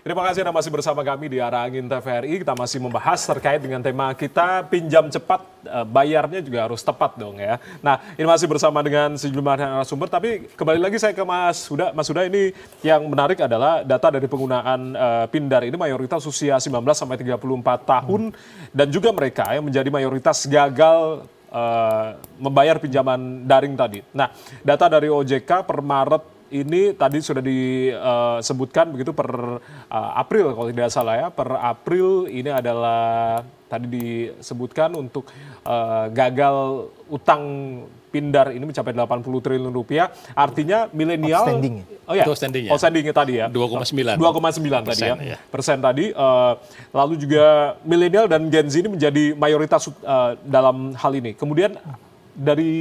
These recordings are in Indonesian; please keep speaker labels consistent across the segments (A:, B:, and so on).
A: Terima kasih Anda masih bersama kami di Arah Angin TVRI. Kita masih membahas terkait dengan tema kita pinjam cepat, bayarnya juga harus tepat dong ya. Nah, ini masih bersama dengan sejumlah narasumber, tapi kembali lagi saya ke Mas Huda. Mas Huda, ini yang menarik adalah data dari penggunaan Pindar ini mayoritas usia 19 sampai 34 tahun dan juga mereka yang menjadi mayoritas gagal membayar pinjaman daring tadi. Nah, data dari OJK per Maret ini tadi sudah disebutkan begitu per April kalau tidak salah ya. Per April ini adalah tadi disebutkan untuk gagal utang Pindar ini mencapai 80 triliun rupiah. Artinya milenial
B: outstanding.
A: Oh ya, outstandingnya tadi ya. 2,9 tadi ya. Persen tadi. Lalu juga milenial dan Gen Z ini menjadi mayoritas dalam hal ini. Kemudian dari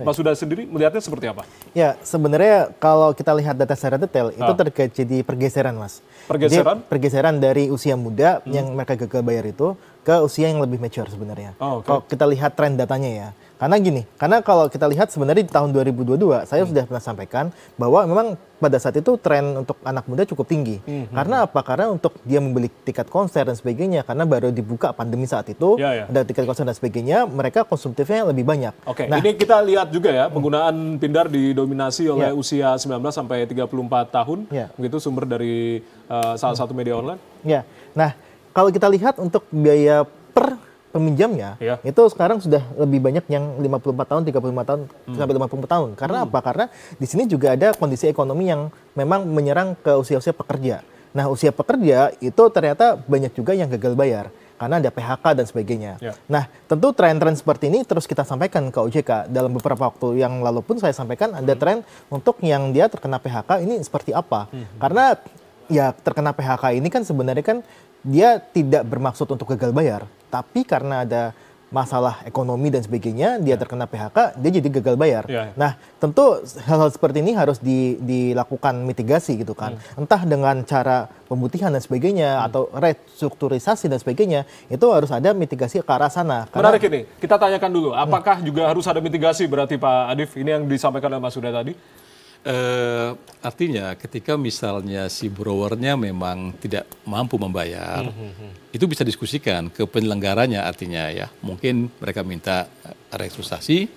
A: Mas Huda sendiri melihatnya seperti apa?
B: Ya, sebenarnya kalau kita lihat data secara detail itu terjadi pergeseran, Mas.
A: Pergeseran?
B: Jadi, pergeseran dari usia muda yang mereka gagal bayar itu ke usia yang lebih mature sebenarnya. Kalau kita lihat tren datanya ya. Karena gini, karena kalau kita lihat sebenarnya di tahun 2022 saya sudah pernah sampaikan bahwa memang pada saat itu tren untuk anak muda cukup tinggi. Karena apa? Karena untuk dia membeli tiket konser dan sebagainya, karena baru dibuka pandemi saat itu, ada tiket konser dan sebagainya, mereka konsumtifnya lebih banyak.
A: Nah, ini kita lihat juga ya, penggunaan Pindar didominasi oleh usia 19 sampai 34 tahun, begitu sumber dari salah satu media online.
B: Ya, nah kalau kita lihat untuk biaya per peminjamnya itu sekarang sudah lebih banyak yang 54 tahun, 35 tahun, sampai 50 tahun. Karena apa? Karena di sini juga ada kondisi ekonomi yang memang menyerang ke usia-usia pekerja. Nah, usia pekerja itu ternyata banyak juga yang gagal bayar karena ada PHK dan sebagainya. Nah, tentu tren-tren seperti ini terus kita sampaikan ke OJK. Dalam beberapa waktu yang lalu pun saya sampaikan ada tren untuk yang dia terkena PHK ini seperti apa. Karena ya terkena PHK ini kan sebenarnya kan dia tidak bermaksud untuk gagal bayar, tapi karena ada masalah ekonomi dan sebagainya, dia terkena PHK, dia jadi gagal bayar. Nah, tentu hal-hal seperti ini harus dilakukan mitigasi gitu kan. Entah dengan cara pemutihan dan sebagainya, atau restrukturisasi dan sebagainya, itu harus ada mitigasi ke arah sana.
A: Menarik ini, kita tanyakan dulu, apakah juga harus ada mitigasi berarti Pak Adif, ini yang disampaikan oleh Mas Huda tadi?
C: Artinya ketika misalnya si borrowernya memang tidak mampu membayar, itu bisa diskusikan ke penyelenggaranya, artinya ya mungkin mereka minta restrukturisasi,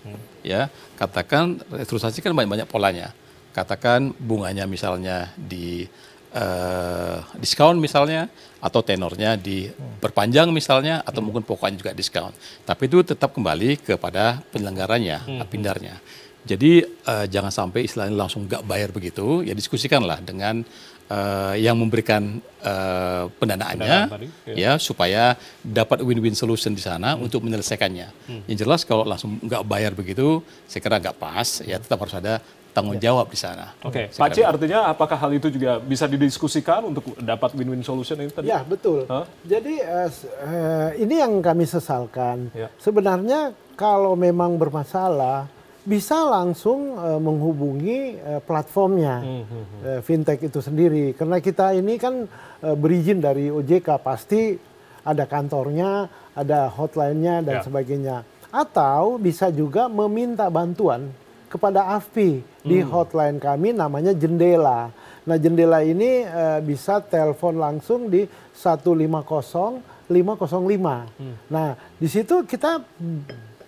C: ya katakan restrukturisasi kan banyak polanya, katakan bunganya misalnya di diskon misalnya, atau tenornya diperpanjang misalnya, atau mungkin pokoknya juga diskon, tapi itu tetap kembali kepada penyelenggaranya, Pindarnya. Jadi jangan sampai istilahnya langsung nggak bayar begitu, ya diskusikanlah dengan yang memberikan pendanaannya, ya supaya dapat win-win solution di sana untuk menyelesaikannya. Yang jelas kalau langsung nggak bayar begitu, saya kira nggak pas, ya tetap harus ada tanggung jawab di sana.
A: Pak C, artinya apakah hal itu juga bisa didiskusikan untuk dapat win-win solution ini tadi?
D: Ya, betul. Jadi ini yang kami sesalkan. Sebenarnya kalau memang bermasalah, bisa langsung menghubungi platformnya fintech itu sendiri. Karena kita ini kan berizin dari OJK, pasti ada kantornya, ada hotline-nya dan sebagainya. Atau bisa juga meminta bantuan kepada AFPI di hotline kami namanya Jendela. Nah, Jendela ini bisa telepon langsung di 150 505. Nah, di situ kita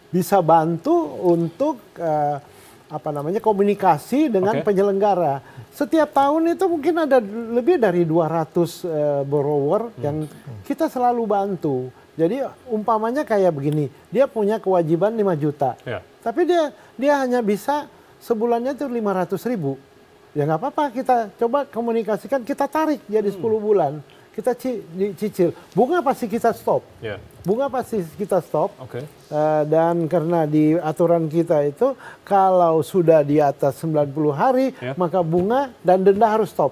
D: bisa bantu untuk komunikasi dengan penyelenggara. Setiap tahun itu mungkin ada lebih dari 200 borrower yang kita selalu bantu. Jadi umpamanya kayak begini, dia punya kewajiban 5 juta, tapi dia hanya bisa sebulannya itu 500.000. Ya nggak apa-apa, kita coba komunikasikan, kita tarik jadi 10 bulan. Kita cicil, bunga pasti kita stop, bunga pasti kita stop, dan karena di aturan kita itu kalau sudah di atas 90 hari maka bunga dan denda harus stop.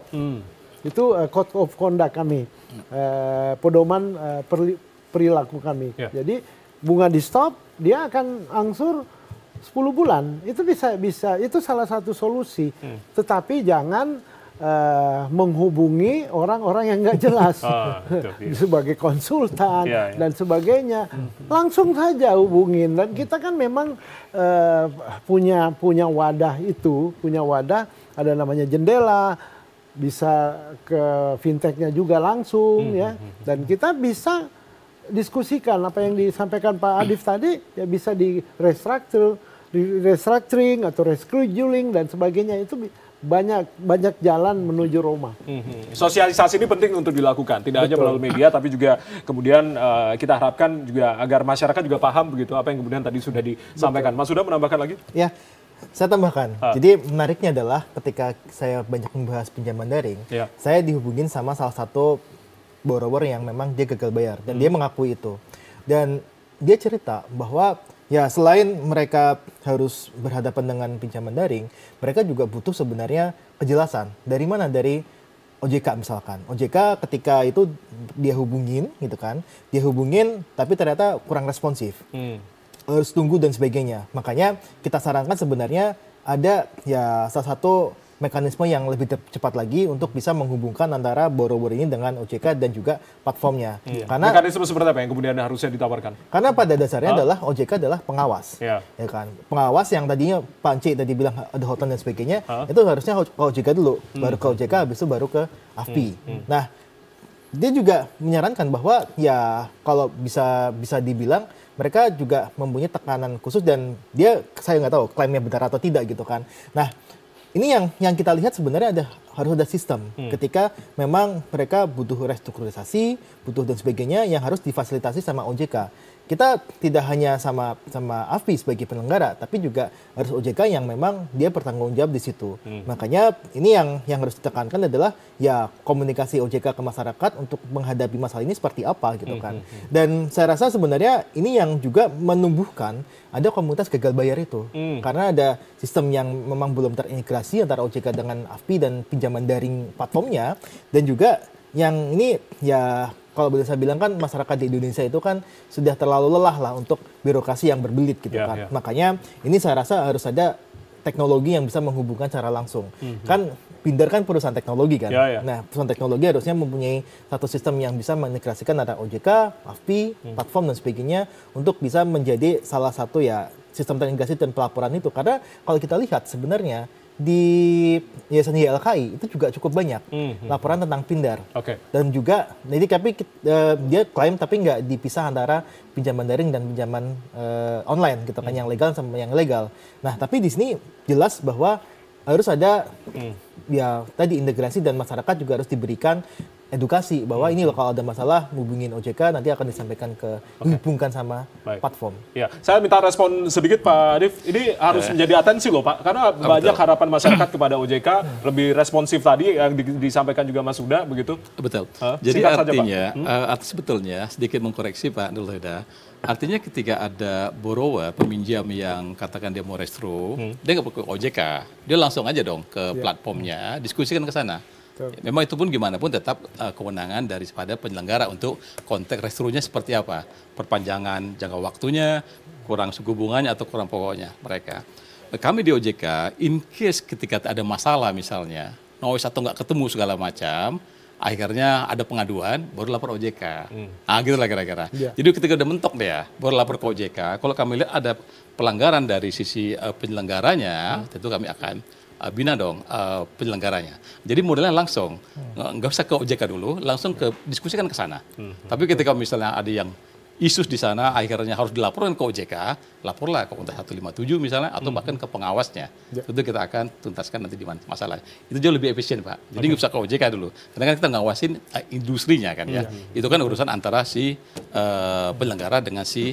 D: Itu code of conduct kami, pedoman perilaku kami. Jadi bunga di stop, dia akan angsur 10 bulan. Itu bisa itu salah satu solusi. Tetapi jangan menghubungi orang-orang yang nggak jelas sebagai konsultan dan sebagainya. Langsung saja hubungin, dan kita kan memang punya wadah itu, punya wadah, ada namanya Jendela, bisa ke fintechnya juga langsung ya, dan kita bisa diskusikan apa yang disampaikan Pak Adif tadi ya, bisa di restructuring atau rescheduling dan sebagainya. Itu banyak jalan menuju Roma.
A: Sosialisasi ini penting untuk dilakukan, tidak hanya melalui media, tapi juga kemudian kita harapkan juga agar masyarakat juga paham begitu apa yang kemudian tadi sudah disampaikan. Mas Huda menambahkan lagi?
B: Ya, saya tambahkan. Jadi menariknya adalah ketika saya banyak membahas pinjaman daring, saya dihubungin sama salah satu borrower yang memang dia gagal bayar dan dia mengakui itu. Dan dia cerita bahwa ya selain mereka harus berhadapan dengan pinjaman daring, mereka juga butuh sebenarnya kejelasan. Dari mana? Dari OJK misalkan. OJK ketika itu dia hubungin gitu kan, dia hubungin tapi ternyata kurang responsif. Harus tunggu dan sebagainya. Makanya kita sarankan sebenarnya ada ya salah satu mekanisme yang lebih cepat lagi untuk bisa menghubungkan antara borrower ini dengan OJK dan juga platformnya. Karena
A: mekanisme seperti apa yang kemudian harusnya ditawarkan?
B: Karena pada dasarnya adalah OJK adalah pengawas, ya kan. Pengawas yang tadinya Pak Ance tadi bilang ada hotline dan sebagainya, itu harusnya ke OJK dulu, baru ke OJK, habis itu baru ke AFPI. Nah, dia juga menyarankan bahwa ya kalau bisa dibilang mereka juga mempunyai tekanan khusus dan dia saya nggak tahu klaimnya benar atau tidak gitu kan. Nah, ini yang kita lihat sebenarnya harus ada sistem ketika memang mereka butuh restrukturisasi, butuh dan sebagainya yang harus difasilitasi sama OJK. Kita tidak hanya sama AFPI sebagai penyelenggara, tapi juga harus OJK yang memang dia bertanggung jawab di situ. Makanya ini yang harus ditekankan adalah ya komunikasi OJK ke masyarakat untuk menghadapi masalah ini seperti apa gitu kan. Dan saya rasa sebenarnya ini yang juga menumbuhkan ada komunitas gagal bayar itu. Karena ada sistem yang memang belum terintegrasi antara OJK dengan AFPI dan pinjaman daring platformnya, dan juga yang ini ya kalau boleh saya bilang kan masyarakat di Indonesia itu kan sudah terlalu lelah lah untuk birokrasi yang berbelit gitu kan. Makanya ini saya rasa harus ada teknologi yang bisa menghubungkan secara langsung. Kan Pindar kan perusahaan teknologi kan. Nah, perusahaan teknologi harusnya mempunyai satu sistem yang bisa mengintegrasikan antara OJK, AFPI, platform dan sebagainya untuk bisa menjadi salah satu ya sistem terintegrasi dan pelaporan itu. Karena kalau kita lihat sebenarnya di Yayasan YLKI itu juga cukup banyak laporan tentang Pindar. Dan juga tapi dia klaim tapi nggak dipisah antara pinjaman daring dan pinjaman online gitu kan, yang legal sama yang ilegal. Nah, tapi di sini jelas bahwa harus ada ya tadi integrasi dan masyarakat juga harus diberikan edukasi bahwa ini loh kalau ada masalah hubungin OJK, nanti akan disampaikan dihubungkan sama platform.
A: Ya, saya minta respon sedikit Pak Adif. Ini harus menjadi atensi loh Pak, karena banyak harapan masyarakat kepada OJK lebih responsif tadi yang disampaikan juga Mas Huda begitu.
C: Betul. Jadi artinya, sebetulnya sedikit mengkoreksi Pak Nurul Huda. Artinya ketika ada borrower, peminjam yang katakan dia mau restro, dia nggak perlu ke OJK, dia langsung aja dong ke platformnya, diskusikan ke sana. Memang itu pun gimana pun tetap kewenangan daripada penyelenggara untuk konteks restrunya seperti apa. Perpanjangan jangka waktunya, kurang suku bunganya atau kurang pokoknya mereka. Kami di OJK, in case ketika ada masalah misalnya, noise atau nggak ketemu segala macam, akhirnya ada pengaduan, baru lapor OJK. Gitu lah kira-kira. Jadi ketika udah mentok dia, baru lapor ke OJK. Kalau kami lihat ada pelanggaran dari sisi penyelenggaranya, tentu kami akan bina dong penyelenggaranya. Jadi modelnya langsung, nggak usah ke OJK dulu, langsung diskusikan ke sana. Tapi ketika misalnya ada yang isu di sana, akhirnya harus dilaporkan ke OJK, laporlah ke Unta 157 misalnya, atau bahkan ke pengawasnya. Tentu kita akan tuntaskan nanti di mana masalah. Itu jauh lebih efisien Pak. Jadi nggak usah ke OJK dulu. Karena kan kita ngawasin industrinya kan ya. Itu kan urusan antara si penyelenggara dengan si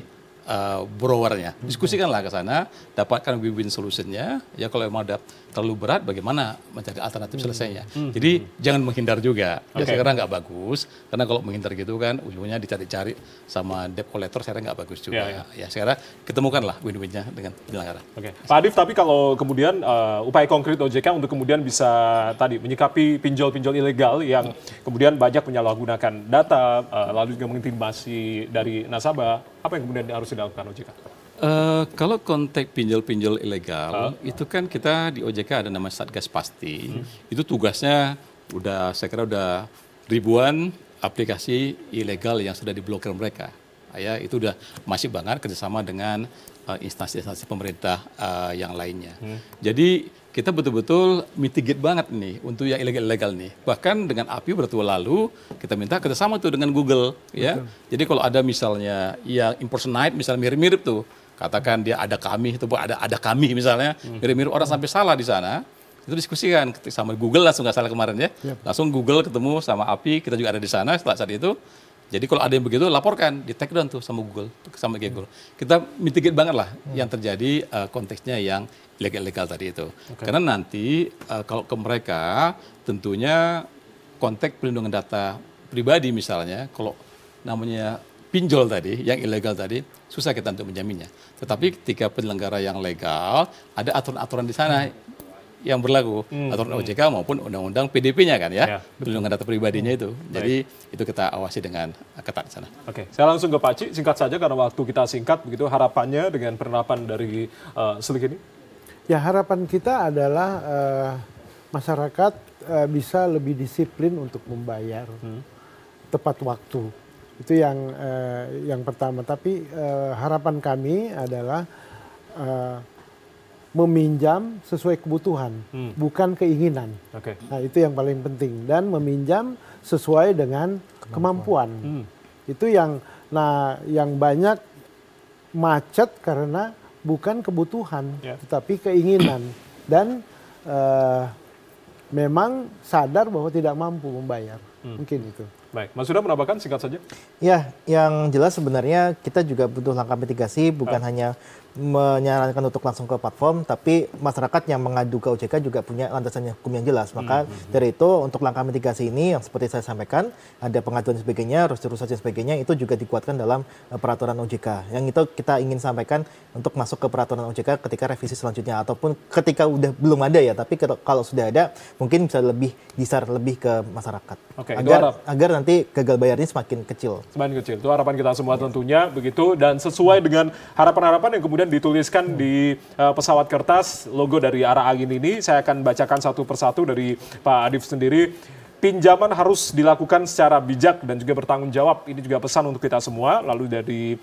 C: borrowernya. Diskusikanlah ke sana, dapatkan win-win solutionnya. Ya kalau memang ada terlalu berat, bagaimana mencari alternatif selesainya. Jadi jangan menghindar juga. Ya sekarang nggak bagus, karena kalau menghindar gitu kan ujungnya dicari-cari sama debt collector, saya nggak bagus juga. Ya sekarang ketemukanlah win-winnya dengan penyelenggara.
A: Pak Adif, tapi kalau kemudian upaya konkret OJK untuk kemudian bisa tadi menyikapi pinjol-pinjol ilegal yang kemudian banyak menyalahgunakan data, lalu juga mengintimidasi dari nasabah, apa yang kemudian harus dilakukan OJK?
C: Kalau konteks pinjol-pinjol ilegal, itu kan kita di OJK ada nama Satgas Pasti. Itu tugasnya saya kira udah ribuan aplikasi ilegal yang sudah diblokir mereka. Ya, itu udah masif banget kerjasama dengan instansi-instansi pemerintah yang lainnya. Jadi kita betul-betul mitigate banget nih untuk yang ilegal-ilegal nih. Bahkan dengan API beberapa lalu kita minta kerjasama tuh dengan Google ya. Jadi kalau ada misalnya yang impersonate misalnya mirip-mirip tuh, katakan dia ada kami atau ada kami misalnya, mirip-mirip orang sampai salah di sana, itu diskusikan sama Google langsung nggak salah kemarin ya. Langsung Google ketemu sama API, kita juga ada di sana setelah saat itu. Jadi kalau ada yang begitu laporkan, di take down tuh sama Google, sama Google. Kita mitigate banget lah yang terjadi konteksnya yang ilegal-ilegal tadi itu. Karena nanti kalau ke mereka tentunya konteks pelindungan data pribadi misalnya, kalau namanya pinjol tadi, yang ilegal tadi, susah kita untuk menjaminnya. Tetapi ketika penyelenggara yang legal, ada aturan-aturan di sana yang berlaku, aturan OJK maupun undang-undang PDP-nya kan ya, perlindungan data pribadinya itu. Jadi itu kita awasi dengan ketat di sana.
A: Oke, saya langsung ke Pak Ci, singkat saja karena waktu kita singkat, begitu harapannya dengan penerapan dari SLIK ini?
D: Ya harapan kita adalah masyarakat bisa lebih disiplin untuk membayar tepat waktu. Itu yang pertama. Tapi harapan kami adalah meminjam sesuai kebutuhan, bukan keinginan. Nah itu yang paling penting. Dan meminjam sesuai dengan kemampuan. Itu yang banyak macet karena bukan kebutuhan, tetapi keinginan. Dan memang sadar bahwa tidak mampu membayar. Mungkin itu.
A: Baik, Mas Huda menambahkan singkat saja.
B: Ya, yang jelas sebenarnya kita juga butuh langkah mitigasi, bukan hanya menyarankan untuk langsung ke platform, tapi masyarakat yang mengadu ke OJK juga punya landasan hukum yang jelas. Maka dari itu untuk langkah mitigasi ini yang seperti saya sampaikan, ada pengaduan dan sebagainya, restrukturisasi dan sebagainya, itu juga dikuatkan dalam peraturan OJK. Yang itu kita ingin sampaikan untuk masuk ke peraturan OJK ketika revisi selanjutnya, ataupun ketika udah belum ada ya, tapi kalau sudah ada mungkin bisa lebih disar lebih ke masyarakat. Agar nanti gagal bayarnya semakin kecil.
A: Semakin kecil, itu harapan kita semua tentunya begitu, dan sesuai dengan harapan-harapan yang kemudian dituliskan di pesawat kertas logo dari Arah Angin ini. Saya akan bacakan satu persatu dari Pak Adif sendiri. Pinjaman harus dilakukan secara bijak dan juga bertanggung jawab. Ini juga pesan untuk kita semua. Lalu dari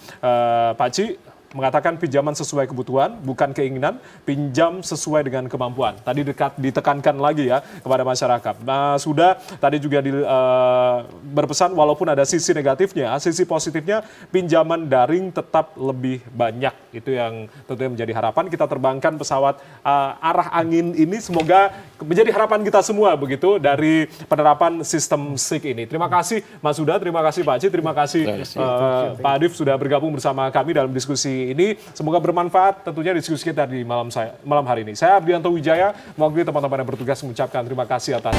A: Pak Ci mengatakan pinjaman sesuai kebutuhan, bukan keinginan, pinjam sesuai dengan kemampuan. Tadi ditekankan lagi ya kepada masyarakat. Nah, sudah tadi juga berpesan walaupun ada sisi negatifnya, sisi positifnya pinjaman daring tetap lebih banyak. Itu yang tentunya menjadi harapan. Kita terbangkan pesawat Arah Angin ini, semoga menjadi harapan kita semua begitu dari penerapan sistem SLIK ini. Terima kasih Mas Huda, terima kasih Pak Ci, terima kasih Pak Adif sudah bergabung bersama kami dalam diskusi ini. Semoga bermanfaat tentunya diskusi kita di malam hari ini. Saya Ardianto Wijaya, mewakili teman-teman yang bertugas mengucapkan terima kasih atas